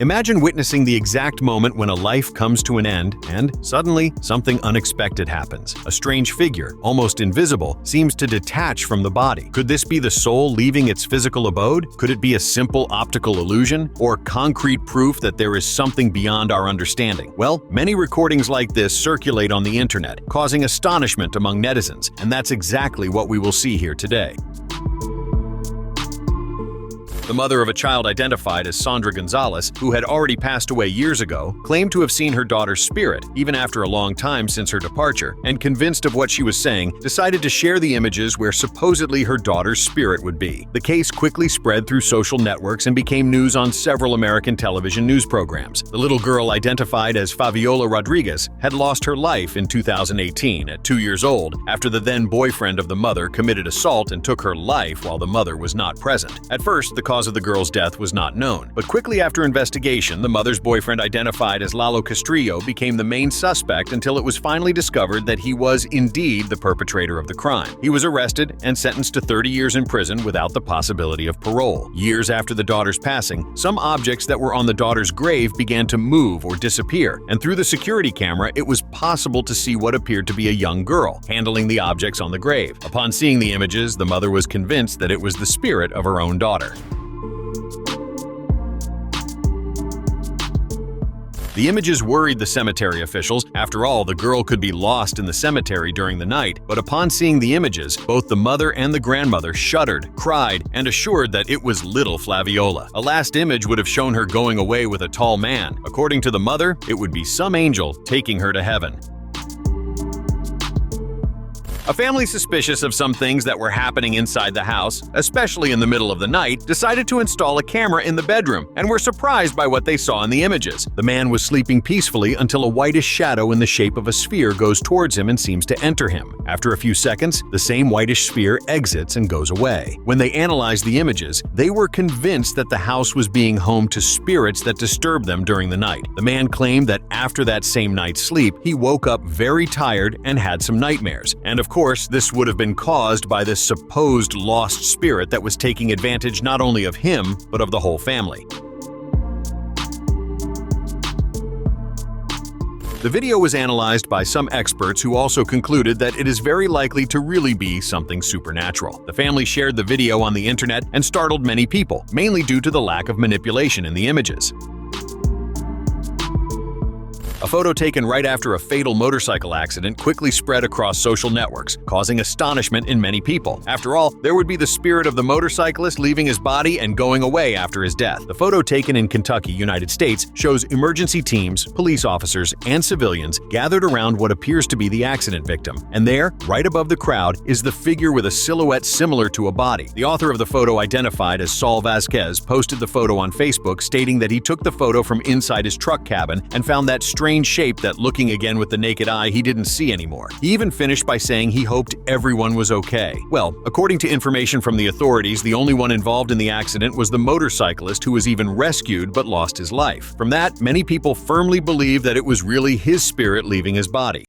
Imagine witnessing the exact moment when a life comes to an end and, suddenly, something unexpected happens. A strange figure, almost invisible, seems to detach from the body. Could this be the soul leaving its physical abode? Could it be a simple optical illusion? Or concrete proof that there is something beyond our understanding? Well, many recordings like this circulate on the internet, causing astonishment among netizens, and that's exactly what we will see here today. The mother of a child identified as Sandra Gonzalez, who had already passed away years ago, claimed to have seen her daughter's spirit, even after a long time since her departure, and convinced of what she was saying, decided to share the images where supposedly her daughter's spirit would be. The case quickly spread through social networks and became news on several American television news programs. The little girl, identified as Fabiola Rodriguez, had lost her life in 2018 at 2 years old after the then boyfriend of the mother committed assault and took her life while the mother was not present. At first, the cause of the girl's death was not known, but quickly after investigation, the mother's boyfriend, identified as Lalo Castrillo, became the main suspect until it was finally discovered that he was indeed the perpetrator of the crime. He was arrested and sentenced to 30 years in prison without the possibility of parole. Years after the daughter's passing, some objects that were on the daughter's grave began to move or disappear, and through the security camera, it was possible to see what appeared to be a young girl handling the objects on the grave. Upon seeing the images, the mother was convinced that it was the spirit of her own daughter. The images worried the cemetery officials. After all, the girl could be lost in the cemetery during the night. But upon seeing the images, both the mother and the grandmother shuddered, cried, and assured that it was little Flaviola. A last image would have shown her going away with a tall man. According to the mother, it would be some angel taking her to heaven. A family suspicious of some things that were happening inside the house, especially in the middle of the night, decided to install a camera in the bedroom and were surprised by what they saw in the images. The man was sleeping peacefully until a whitish shadow in the shape of a sphere goes towards him and seems to enter him. After a few seconds, the same whitish sphere exits and goes away. When they analyzed the images, they were convinced that the house was being home to spirits that disturbed them during the night. The man claimed that after that same night's sleep, he woke up very tired and had some nightmares. And of course, this would have been caused by this supposed lost spirit that was taking advantage not only of him, but of the whole family. The video was analyzed by some experts who also concluded that it is very likely to really be something supernatural. The family shared the video on the internet and startled many people, mainly due to the lack of manipulation in the images. A photo taken right after a fatal motorcycle accident quickly spread across social networks, causing astonishment in many people. After all, there would be the spirit of the motorcyclist leaving his body and going away after his death. The photo taken in Kentucky, United States, shows emergency teams, police officers, and civilians gathered around what appears to be the accident victim. And there, right above the crowd, is the figure with a silhouette similar to a body. The author of the photo, identified as Saul Vasquez, posted the photo on Facebook, stating that he took the photo from inside his truck cabin and found that strange shape that, looking again with the naked eye, he didn't see anymore. He even finished by saying he hoped everyone was okay. Well, according to information from the authorities, the only one involved in the accident was the motorcyclist, who was even rescued but lost his life. From that, many people firmly believe that it was really his spirit leaving his body.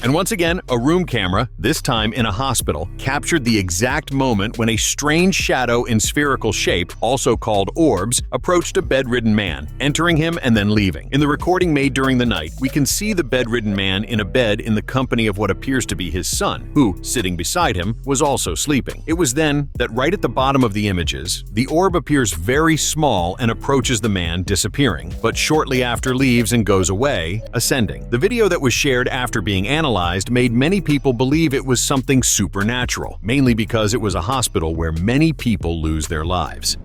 And once again, a room camera, this time in a hospital, captured the exact moment when a strange shadow in spherical shape, also called orbs, approached a bedridden man, entering him and then leaving. In the recording made during the night, we can see the bedridden man in a bed in the company of what appears to be his son, who, sitting beside him, was also sleeping. It was then that right at the bottom of the images, the orb appears very small and approaches the man, disappearing, but shortly after leaves and goes away, ascending. The video that was shared after being analyzed made many people believe it was something supernatural, mainly because it was a hospital where many people lose their lives.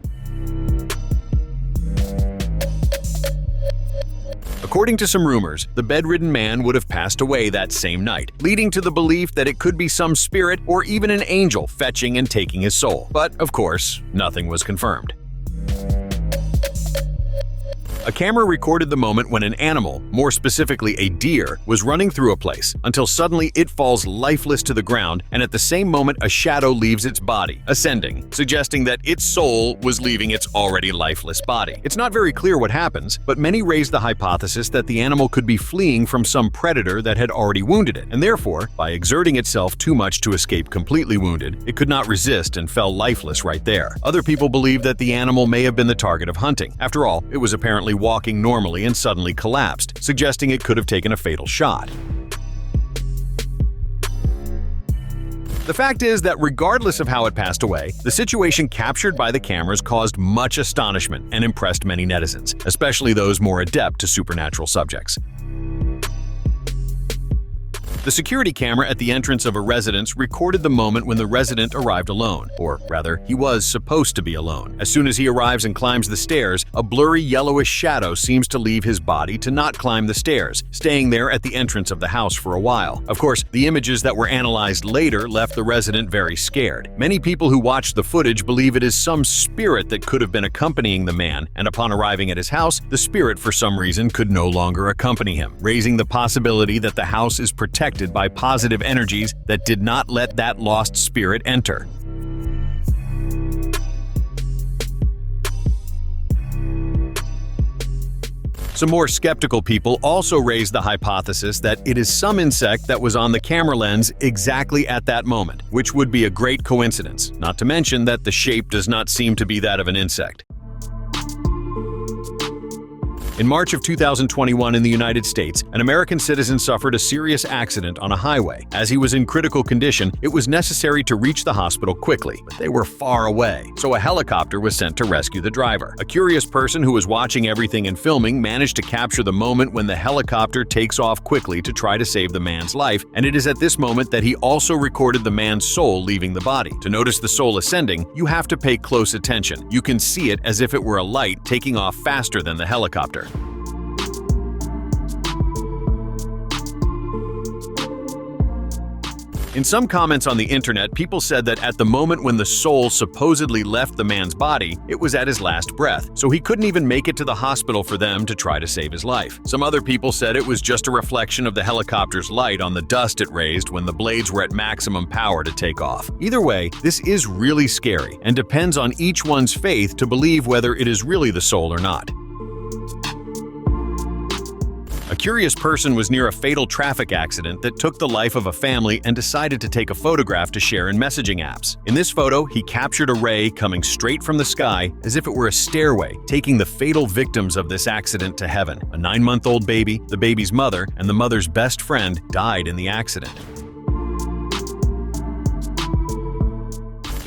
According to some rumors, the bedridden man would have passed away that same night, leading to the belief that it could be some spirit or even an angel fetching and taking his soul. But, of course, nothing was confirmed. A camera recorded the moment when an animal, more specifically a deer, was running through a place, until suddenly it falls lifeless to the ground, and at the same moment a shadow leaves its body, ascending, suggesting that its soul was leaving its already lifeless body. It's not very clear what happens, but many raise the hypothesis that the animal could be fleeing from some predator that had already wounded it, and therefore, by exerting itself too much to escape completely wounded, it could not resist and fell lifeless right there. Other people believe that the animal may have been the target of hunting. After all, it was apparently walking normally and suddenly collapsed, suggesting it could have taken a fatal shot. The fact is that regardless of how it passed away, the situation captured by the cameras caused much astonishment and impressed many netizens, especially those more adept to supernatural subjects. The security camera at the entrance of a residence recorded the moment when the resident arrived alone, or rather, he was supposed to be alone. As soon as he arrives and climbs the stairs, a blurry yellowish shadow seems to leave his body to not climb the stairs, staying there at the entrance of the house for a while. Of course, the images that were analyzed later left the resident very scared. Many people who watched the footage believe it is some spirit that could have been accompanying the man, and upon arriving at his house, the spirit for some reason could no longer accompany him, raising the possibility that the house is protected by positive energies that did not let that lost spirit enter. Some more skeptical people also raise the hypothesis that it is some insect that was on the camera lens exactly at that moment, which would be a great coincidence, not to mention that the shape does not seem to be that of an insect. In March of 2021 in the United States, an American citizen suffered a serious accident on a highway. As he was in critical condition, it was necessary to reach the hospital quickly, but they were far away, so a helicopter was sent to rescue the driver. A curious person who was watching everything and filming managed to capture the moment when the helicopter takes off quickly to try to save the man's life, and it is at this moment that he also recorded the man's soul leaving the body. To notice the soul ascending, you have to pay close attention. You can see it as if it were a light taking off faster than the helicopter. In some comments on the internet, people said that at the moment when the soul supposedly left the man's body, it was at his last breath, so he couldn't even make it to the hospital for them to try to save his life. Some other people said it was just a reflection of the helicopter's light on the dust it raised when the blades were at maximum power to take off. Either way, this is really scary and depends on each one's faith to believe whether it is really the soul or not. A curious person was near a fatal traffic accident that took the life of a family and decided to take a photograph to share in messaging apps. In this photo, he captured a ray coming straight from the sky as if it were a stairway, taking the fatal victims of this accident to heaven. A 9-month-old baby, the baby's mother, and the mother's best friend died in the accident.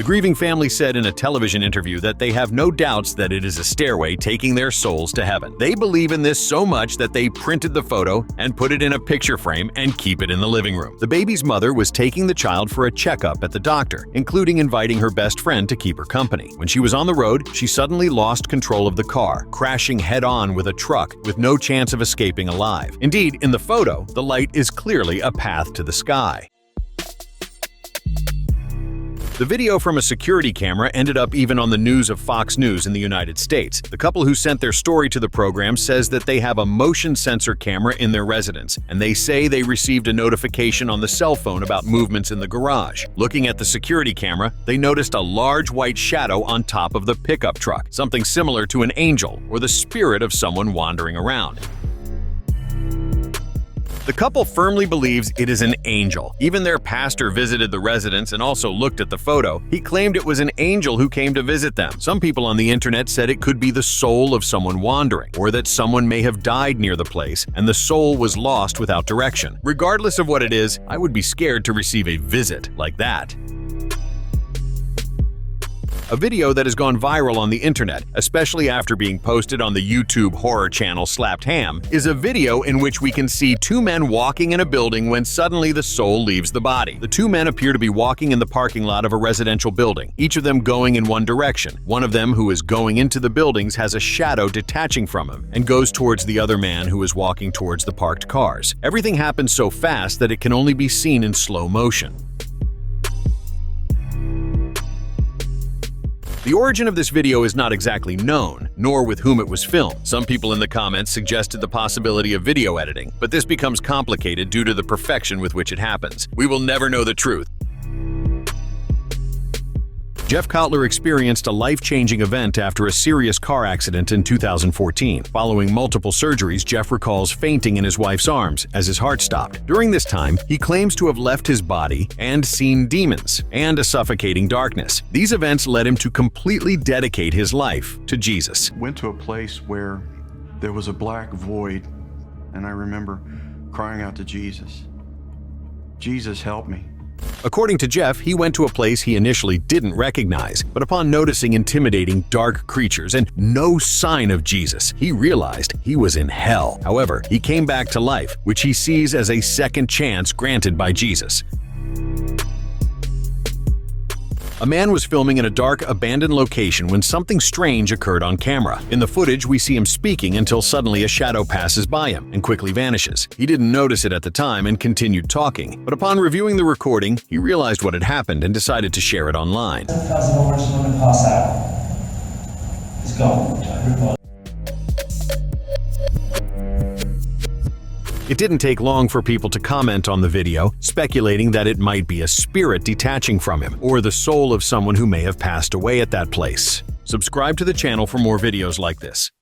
The grieving family said in a television interview that they have no doubts that it is a stairway taking their souls to heaven. They believe in this so much that they printed the photo and put it in a picture frame and keep it in the living room. The baby's mother was taking the child for a checkup at the doctor, including inviting her best friend to keep her company. When she was on the road, she suddenly lost control of the car, crashing head-on with a truck with no chance of escaping alive. Indeed, in the photo, the light is clearly a path to the sky. The video from a security camera ended up even on the news of Fox News in the United States. The couple who sent their story to the program says that they have a motion sensor camera in their residence, and they say they received a notification on the cell phone about movements in the garage. Looking at the security camera, they noticed a large white shadow on top of the pickup truck, something similar to an angel or the spirit of someone wandering around. The couple firmly believes it is an angel. Even their pastor visited the residence and also looked at the photo. He claimed it was an angel who came to visit them. Some people on the internet said it could be the soul of someone wandering, or that someone may have died near the place and the soul was lost without direction. Regardless of what it is, I would be scared to receive a visit like that. A video that has gone viral on the internet, especially after being posted on the YouTube horror channel Slapped Ham, is a video in which we can see two men walking in a building when suddenly the soul leaves the body. The two men appear to be walking in the parking lot of a residential building, each of them going in one direction. One of them, who is going into the buildings, has a shadow detaching from him and goes towards the other man who is walking towards the parked cars. Everything happens so fast that it can only be seen in slow motion. The origin of this video is not exactly known. nor with whom it was filmed. Some people in the comments suggested the possibility of video editing, but this becomes complicated due to the perfection with which it happens. We will never know the truth. Jeff Cutler experienced a life-changing event after a serious car accident in 2014. Following multiple surgeries, Jeff recalls fainting in his wife's arms as his heart stopped. During this time, he claims to have left his body and seen demons and a suffocating darkness. These events led him to completely dedicate his life to Jesus. Went to a place where there was a black void, and I remember crying out to Jesus. Jesus, help me. According to Jeff, he went to a place he initially didn't recognize, but upon noticing intimidating, dark creatures and no sign of Jesus, he realized he was in hell. However, he came back to life, which he sees as a second chance granted by Jesus. A man was filming in a dark, abandoned location when something strange occurred on camera. In the footage, we see him speaking until suddenly a shadow passes by him and quickly vanishes. He didn't notice it at the time and continued talking, but upon reviewing the recording, he realized what had happened and decided to share it online. Pass out. It's gone. It didn't take long for people to comment on the video, speculating that it might be a spirit detaching from him, or the soul of someone who may have passed away at that place. Subscribe to the channel for more videos like this.